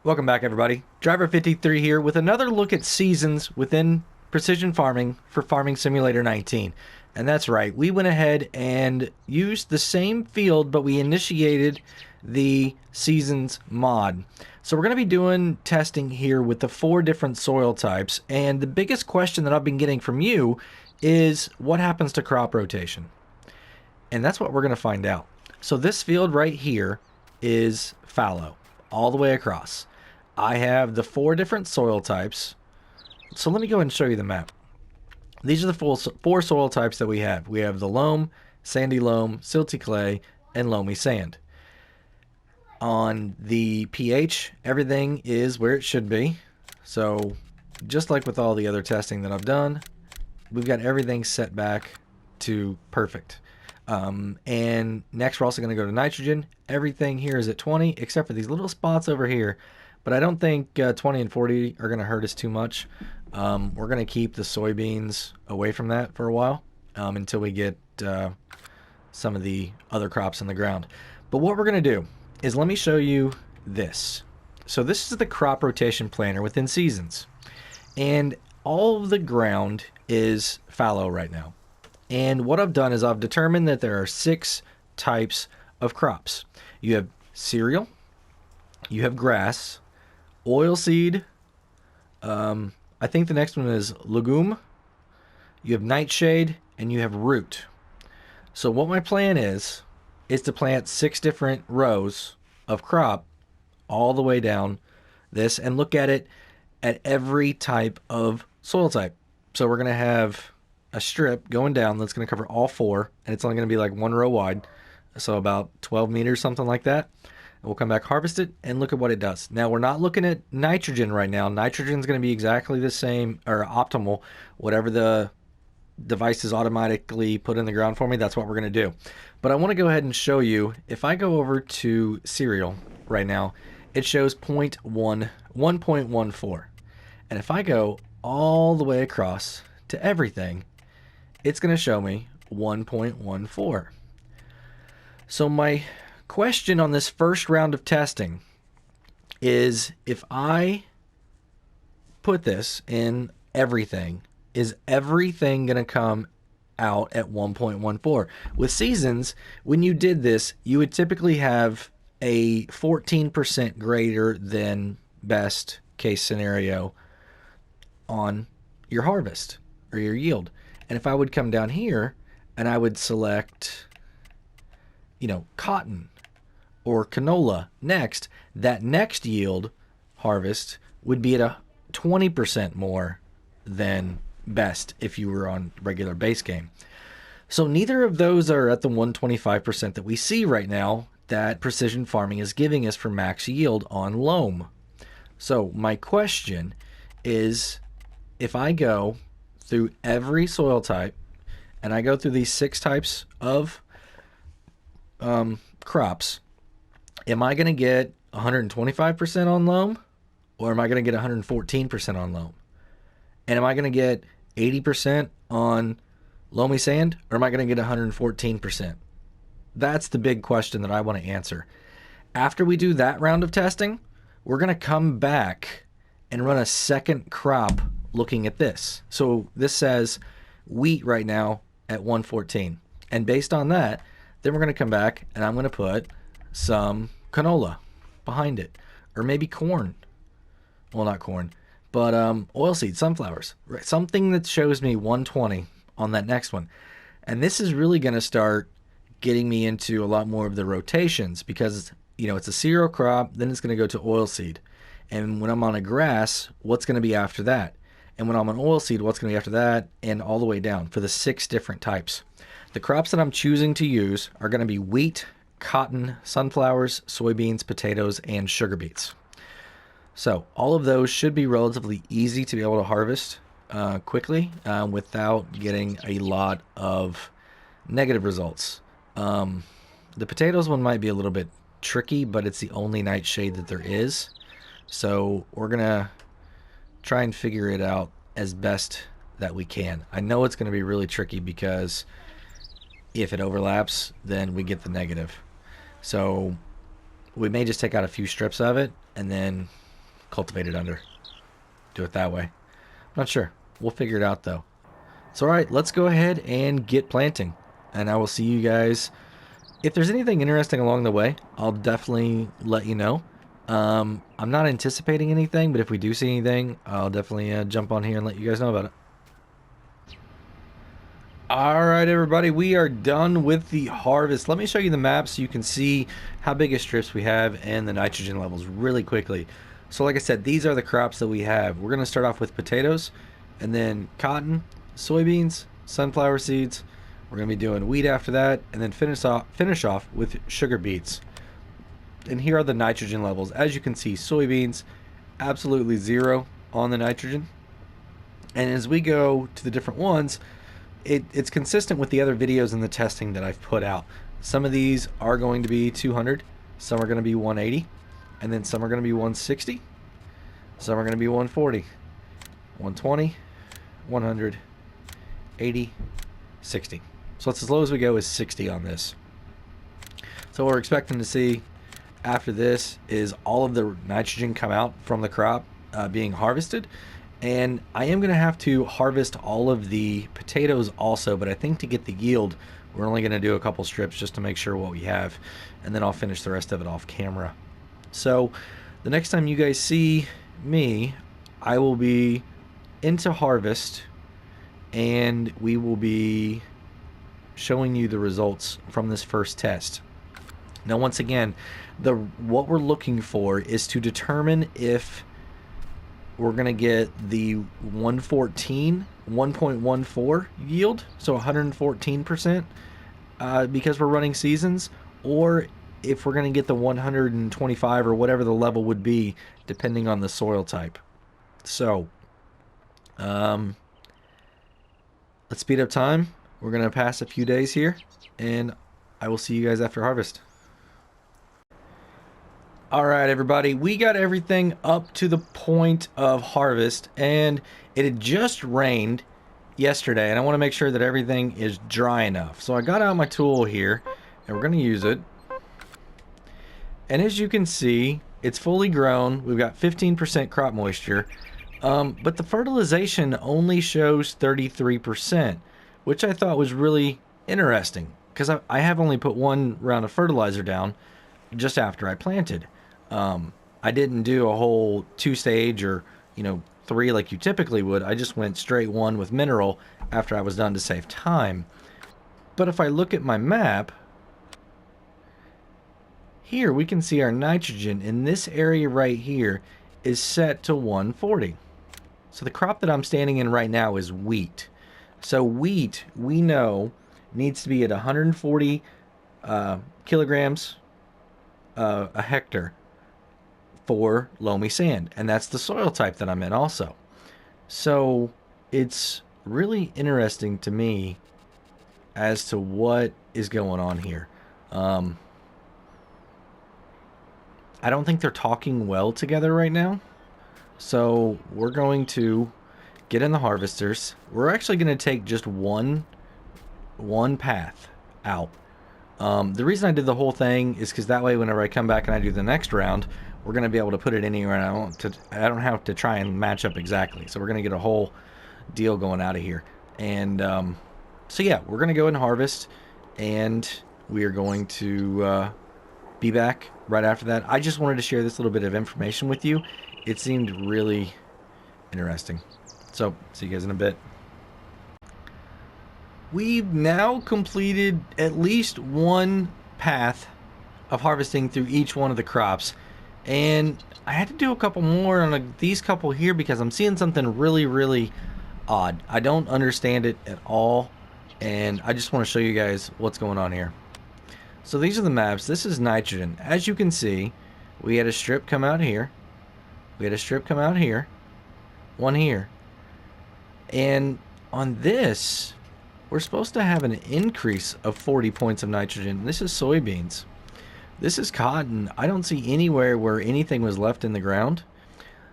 Welcome back, everybody. Driver 53 here with another look at seasons within precision farming for Farming Simulator 19. And that's right, we went ahead and used the same field, but we initiated the seasons mod. So we're going to be doing testing here with the 4 different soil types. And the biggest question that I've been getting from you is what happens to crop rotation? And that's what we're going to find out. So this field right here is fallow all the way across. I have the 4 different soil types. So let me go ahead and show you the map. These are the 4 soil types that we have. We have the loam, sandy loam, silty clay, and loamy sand. On the pH, everything is where it should be. So just like with all the other testing that I've done, we've got everything set back to perfect. And next we're also going to go to nitrogen. Everything here is at 20 except for these little spots over here. But I don't think 20 and 40 are going to hurt us too much. We're going to keep the soybeans away from that for a while until we get some of the other crops in the ground. But what we're going to do is let me show you this. So this is the crop rotation planner within seasons. And all of the ground is fallow right now. And what I've done is I've determined that there are 6 types of crops. You have cereal, you have grass, oilseed, I think the next one is legume, you have nightshade, and you have root. So what my plan is to plant 6 different rows of crop all the way down this and look at it at every type of soil type. So we're going to have a strip going down that's going to cover all 4, and it's only going to be like 1 row wide, so about 12 meters, something like that. We'll come back, harvest it, and look at what it does. Now, we're not looking at nitrogen right now. Nitrogen is going to be exactly the same, or optimal. Whatever the device is automatically put in the ground for me, that's what we're going to do. But I want to go ahead and show you, if I go over to cereal right now, it shows 1.14. And if I go all the way across to everything, it's going to show me 1.14. So my question on this first round of testing is, if I put this in everything, is everything going to come out at 1.14? With seasons, when you did this, you would typically have a 14% greater than best case scenario on your harvest or your yield. And if I would come down here and I would select, cotton or canola next, that next yield harvest would be at a 20% more than best if you were on regular base game. So neither of those are at the 125% that we see right now that precision farming is giving us for max yield on loam. So my question is, if I go through every soil type and I go through these 6 types of crops, am I going to get 125% on loam, or am I going to get 114% on loam? And am I going to get 80% on loamy sand, or am I going to get 114%? That's the big question that I want to answer. After we do that round of testing, we're going to come back and run a second crop looking at this. So this says wheat right now at 114. And based on that, then we're going to come back and I'm going to put some canola behind it, or maybe corn. Well, not corn, but oilseed, sunflowers, right? Something that shows me 120 on that next one. And this is really going to start getting me into a lot more of the rotations, because it's a cereal crop, then it's going to go to oilseed. And when I'm on a grass, what's going to be after that? And when I'm on oilseed, what's going to be after that? And all the way down for the 6 different types. The crops that I'm choosing to use are going to be wheat, cotton, sunflowers, soybeans, potatoes, and sugar beets. So all of those should be relatively easy to be able to harvest quickly without getting a lot of negative results. The potatoes one might be a little bit tricky, but it's the only nightshade that there is. So we're going to try and figure it out as best that we can. I know it's going to be really tricky because if it overlaps, then we get the negative. So we may just take out a few strips of it and then cultivate it under. Do it that way. I'm not sure. We'll figure it out though. So all right, let's go ahead and get planting. And I will see you guys. If there's anything interesting along the way, I'll definitely let you know. I'm not anticipating anything, but if we do see anything, I'll definitely jump on here and let you guys know about it. All right, everybody, we are done with the harvest. Let me show you the map so you can see how big of strips we have and the nitrogen levels really quickly. So like I said, these are the crops that we have. We're going to start off with potatoes, and then cotton, soybeans, sunflower seeds. We're going to be doing wheat after that, and then finish off with sugar beets. And here are the nitrogen levels. As you can see, soybeans, absolutely 0 on the nitrogen. And as we go to the different ones, it's consistent with the other videos and the testing that I've put out. Some of these are going to be 200, some are going to be 180, and then some are going to be 160, some are going to be 140, 120, 100, 80, 60. So that's as low as we go is 60 on this. So what we're expecting to see after this is all of the nitrogen come out from the crop being harvested. And I am going to have to harvest all of the potatoes also, but I think to get the yield, we're only going to do a couple strips just to make sure what we have, and then I'll finish the rest of it off camera. So the next time you guys see me, I will be into harvest, and we will be showing you the results from this first test. Now, once again, what we're looking for is to determine if we're going to get the 1.14 yield, so 114%, because we're running seasons, or if we're going to get the 125 or whatever the level would be, depending on the soil type. So, let's speed up time. We're going to pass a few days here, and I will see you guys after harvest. All right, everybody, we got everything up to the point of harvest, and it had just rained yesterday, and I want to make sure that everything is dry enough. So I got out my tool here, and we're going to use it. And as you can see, it's fully grown. We've got 15% crop moisture, but the fertilization only shows 33%, which I thought was really interesting, because I have only put one round of fertilizer down just after I planted. I didn't do a whole 2-stage or 3 like you typically would. I just went straight 1 with mineral after I was done to save time. But if I look at my map, here we can see our nitrogen in this area right here is set to 140. So the crop that I'm standing in right now is wheat. So wheat, we know, needs to be at 140 kilograms a hectare for loamy sand, and that's the soil type that I'm in also. So it's really interesting to me as to what is going on here. I don't think they're talking well together right now, so we're going to get in the harvesters. We're actually going to take just one path out. The reason I did the whole thing is because that way whenever I come back and I do the next round, we're going to be able to put it anywhere, and I don't have to try and match up exactly. So we're going to get a whole deal going out of here. And so yeah, we're going to go and harvest, and we are going to be back right after that. I just wanted to share this little bit of information with you. It seemed really interesting. So see you guys in a bit. We've now completed at least one path of harvesting through each one of the crops, and I had to do a couple more on these couple here because I'm seeing something really odd. I don't understand it at all, and I just want to show you guys what's going on here. So these are the maps. This is nitrogen. As you can see, we had a strip come out here, we had a strip come out here, one here, and on this we're supposed to have an increase of 40 points of nitrogen. This is soybeans. This is cotton. I don't see anywhere where anything was left in the ground.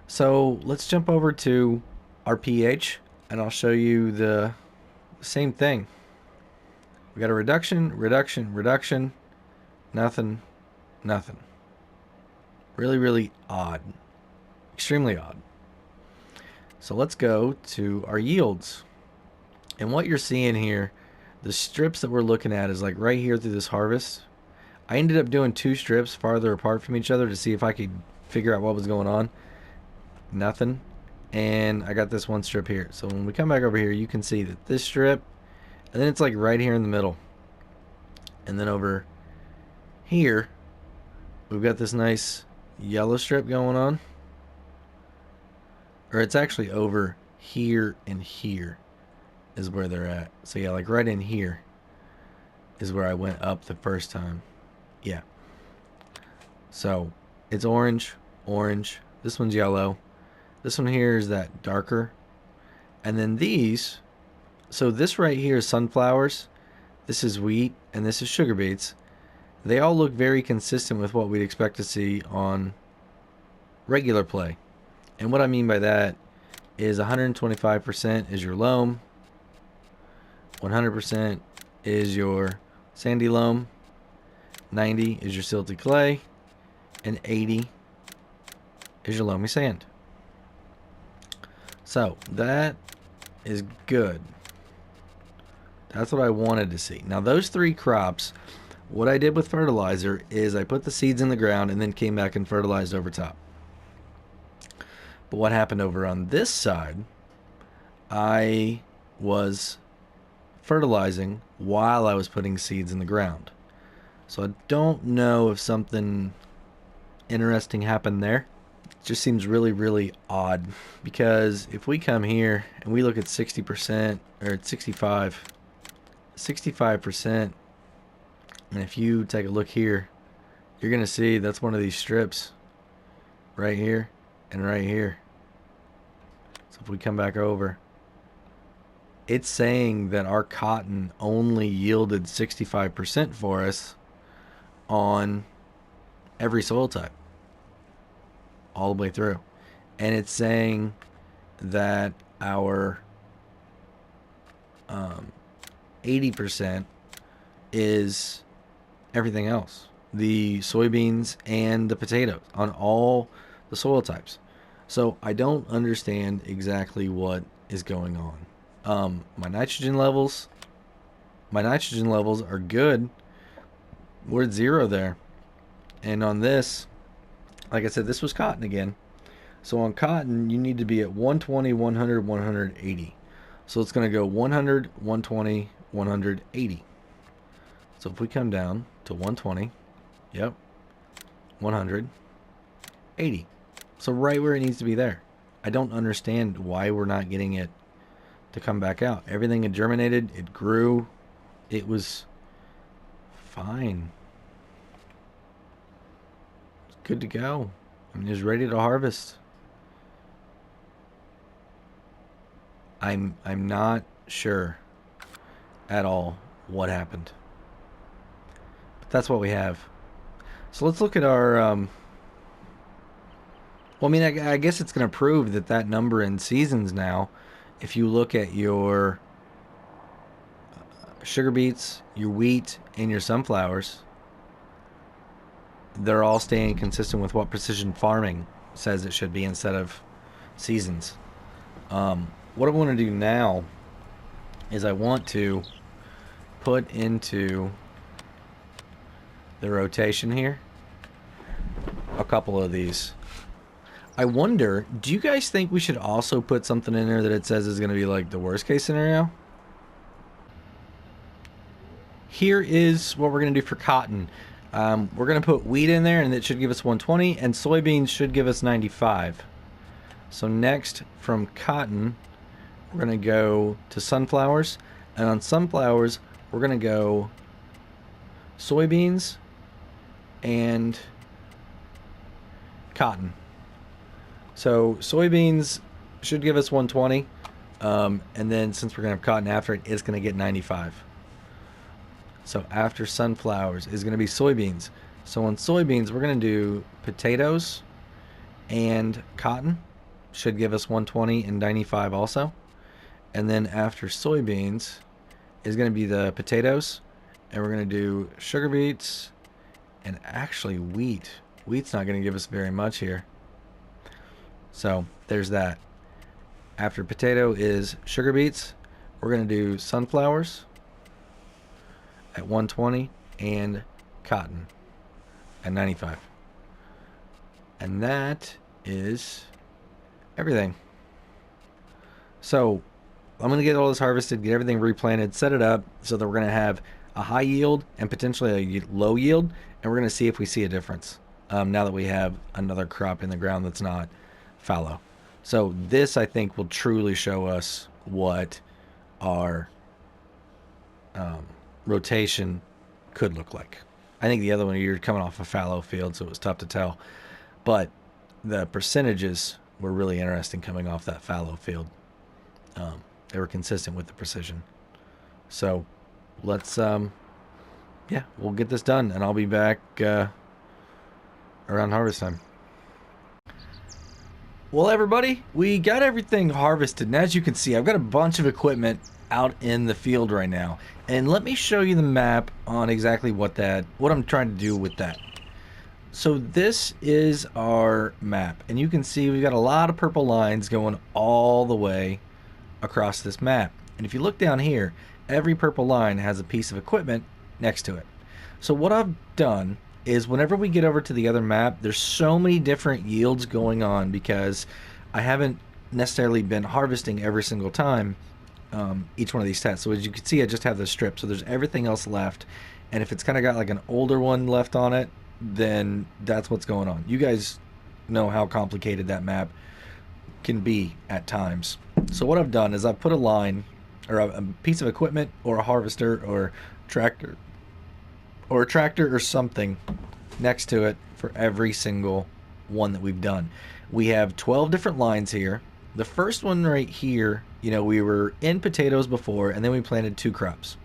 So let's jump over to our pH, and I'll show you the same thing. We got a reduction, nothing. Really odd. Extremely odd. So let's go to our yields. And what you're seeing here, the strips that we're looking at is like right here through this harvest. I ended up doing 2 strips farther apart from each other to see if I could figure out what was going on. Nothing. And I got this 1 strip here. So when we come back over here, you can see that this strip, and then it's like right here in the middle. And then over here, we've got this nice yellow strip going on. Or it's actually over here and here is where they're at. So yeah, like right in here is where I went up the first time. Yeah. So it's orange, orange. This one's yellow. This one here is that darker. And then these, so this right here is sunflowers. This is wheat, and this is sugar beets. They all look very consistent with what we'd expect to see on regular play. And what I mean by that is 125% is your loam, 100% is your sandy loam, 90 is your silty clay, and 80 is your loamy sand. So that is good. That's what I wanted to see. Now those 3 crops, what I did with fertilizer is I put the seeds in the ground and then came back and fertilized over top. But what happened over on this side, I was fertilizing while I was putting seeds in the ground. So I don't know if something interesting happened there. It just seems really, really odd, because if we come here and we look at 60% or at 65%, and if you take a look here, you're going to see that's one of these strips right here and right here. So if we come back over, it's saying that our cotton only yielded 65% for us on every soil type all the way through. And it's saying that our 80% is everything else, the soybeans and the potatoes on all the soil types. So I don't understand exactly what is going on. My nitrogen levels are good. We're at 0 there. And on this, like I said, this was cotton again. So on cotton, you need to be at 120, 100, 180. So it's going to go 100, 120, 180. So if we come down to 120, yep, 100, 80. So right where it needs to be there. I don't understand why we're not getting it to come back out. Everything had germinated, it grew, it was fine. It's good to go. I mean, it's ready to harvest. I'm not sure at all what happened. But that's what we have. So let's look at our well, I mean, I guess it's going to prove that number in seasons now, if you look at your sugar beets, your wheat, and your sunflowers, they're all staying consistent with what precision farming says it should be instead of seasons. What I want to do now is I want to put into the rotation here a couple of these. I wonder, do you guys think we should also put something in there that it says is going to be like the worst case scenario? Here is what we're going to do for cotton. We're going to put wheat in there, and it should give us 120, and soybeans should give us 95. So next, from cotton, we're going to go to sunflowers, and on sunflowers, we're going to go soybeans and cotton. So soybeans should give us 120, and then since we're going to have cotton after it, it's going to get 95. So after sunflowers is going to be soybeans. So on soybeans, we're going to do potatoes and cotton. Should give us 120 and 95 also. And then after soybeans is going to be the potatoes. And we're going to do sugar beets and actually wheat. Wheat's not going to give us very much here. So there's that. After potato is sugar beets. We're going to do sunflowers at 120 and cotton at 95. And that is everything. So I'm going to get all this harvested, get everything replanted, set it up so that we're going to have a high yield and potentially a low yield, and we're going to see if we see a difference now that we have another crop in the ground that's not fallow. So this, I think, will truly show us what our rotation could look like. I think the other one, you're coming off a fallow field, so it was tough to tell. But the percentages were really interesting coming off that fallow field. They were consistent with the precision. So let's, yeah, we'll get this done, and I'll be back around harvest time. Well, everybody, we got everything harvested, and as you can see, I've got a bunch of equipment out in the field right now. And let me show you the map on exactly what I'm trying to do with that. So this is our map, and you can see we've got a lot of purple lines going all the way across this map. And if you look down here, every purple line has a piece of equipment next to it. So what I've done is whenever we get over to the other map, there's so many different yields going on because I haven't necessarily been harvesting every single time each one of these tests. So as you can see, I just have the strip, so there's everything else left, and if it's kind of got like an older one left on it, then that's what's going on. You guys know how complicated that map can be at times. So what I've done is I've put a line or a piece of equipment or a harvester or tractor or something next to it for every single one that we've done. We have 12 different lines here. The first one right here, you know, we were in potatoes before, and then we planted 2 crops.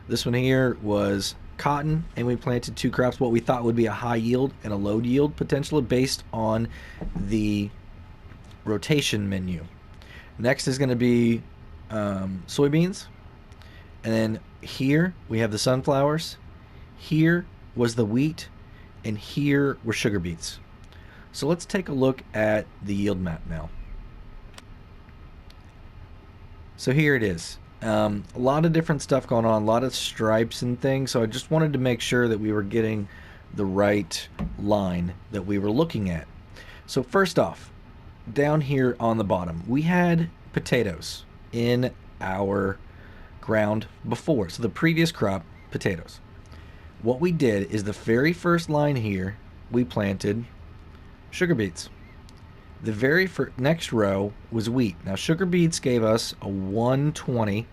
This one here was cotton, and we planted 2 crops, what we thought would be a high yield and a low yield potential based on the rotation menu. Next is going to be soybeans, and then here we have the sunflowers. Here was the wheat, and here were sugar beets. So let's take a look at the yield map now. So here it is. A lot of different stuff going on, a lot of stripes and things, so I just wanted to make sure that we were getting the right line that we were looking at. So first off, down here on the bottom, we had potatoes in our ground before. So the previous crop, potatoes. What we did is the very first line here, we planted sugar beets. The very next row was wheat. Now sugar beets gave us a 120,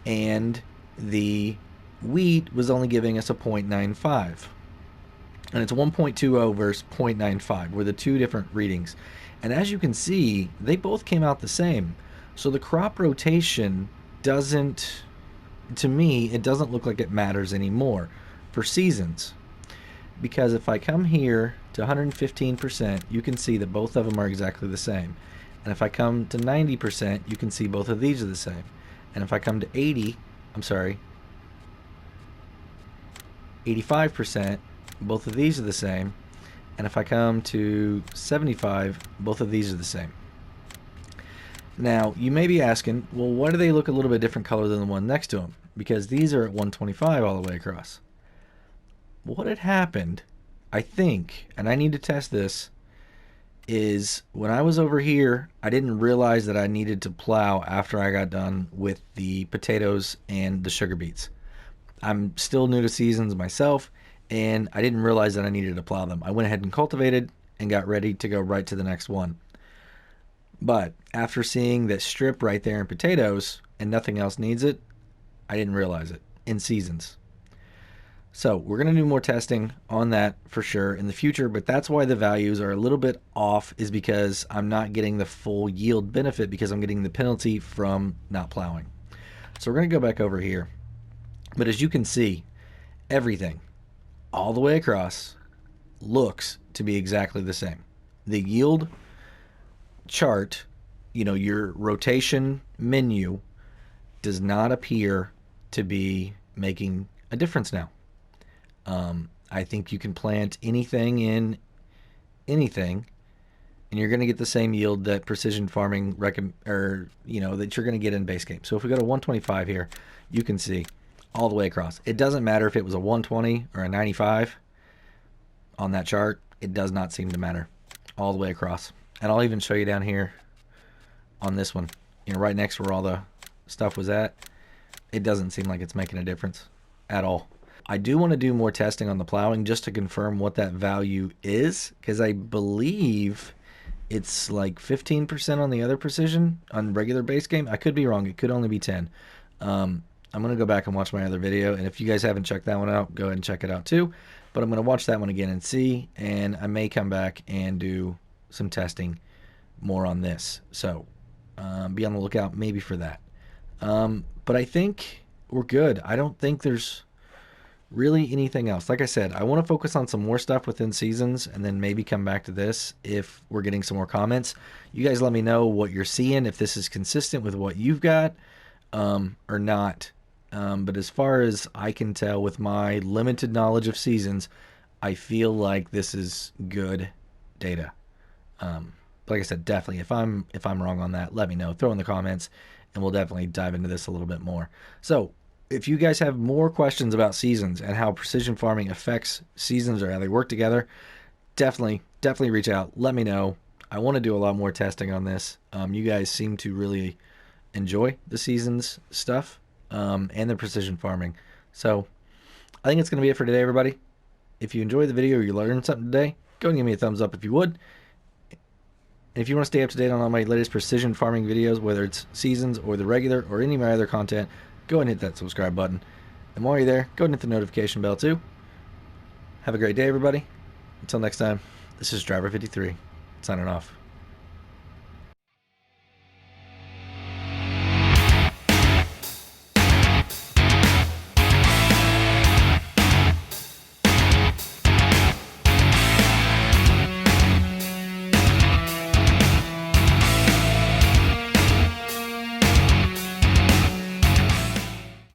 and the wheat was only giving us a 0.95. And it's 1.20 versus 0.95 were the two different readings. And as you can see, they both came out the same. So the crop rotation doesn't, to me, it doesn't look like it matters anymore for seasons. Because if I come here to 115%, you can see that both of them are exactly the same. And if I come to 90%, you can see both of these are the same. And if I come to 85%, both of these are the same. And if I come to 75, both of these are the same. Now, you may be asking, well, why do they look a little bit different color than the one next to them? Because these are at 125 all the way across. What had happened, I think, and I need to test this, is when I was over here, I didn't realize that I needed to plow after I got done with the potatoes and the sugar beets. I'm still new to seasons myself, and I didn't realize that I needed to plow them. I went ahead and cultivated and got ready to go right to the next one. But after seeing that strip right there in potatoes and nothing else needs it, I didn't realize it in seasons. So we're going to do more testing on that for sure in the future, but that's why the values are a little bit off, is because I'm not getting the full yield benefit because I'm getting the penalty from not plowing. So we're going to go back over here. But as you can see, everything all the way across looks to be exactly the same. The yield chart, you know, your rotation menu does not appear to be making a difference now. I think you can plant anything in anything, and you're going to get the same yield that precision farming that you're going to get in base game. So if we go to 125 here, you can see all the way across. It doesn't matter if it was a 120 or a 95 on that chart. It does not seem to matter all the way across. And I'll even show you down here on this one, right next to where all the stuff was at. It doesn't seem like it's making a difference at all. I do want to do more testing on the plowing just to confirm what that value is, because I believe it's like 15% on the other precision on regular base game. I could be wrong. It could only be 10. I'm going to go back and watch my other video, and if you guys haven't checked that one out, go ahead and check it out too. But I'm going to watch that one again and see, and I may come back and do some testing more on this. So be on the lookout maybe for that. But I think we're good. I don't think there's really anything else. Like I said, I want to focus on some more stuff within seasons and then maybe come back to this if we're getting some more comments. You guys let me know what you're seeing, if this is consistent with what you've got or not. But as far as I can tell with my limited knowledge of seasons, I feel like this is good data. Like I said, definitely if I'm wrong on that, let me know. Throw in the comments and we'll definitely dive into this a little bit more. So if you guys have more questions about seasons and how precision farming affects seasons or how they work together, definitely reach out. Let me know. I want to do a lot more testing on this. You guys seem to really enjoy the seasons stuff and the precision farming. So I think it's going to be it for today, everybody. If you enjoyed the video or you learned something today, go and give me a thumbs up if you would. And if you want to stay up to date on all my latest precision farming videos, whether it's seasons or the regular or any of my other content, go ahead and hit that subscribe button. And while you're there, go ahead and hit the notification bell too. Have a great day, everybody. Until next time, this is Driver 53, signing off.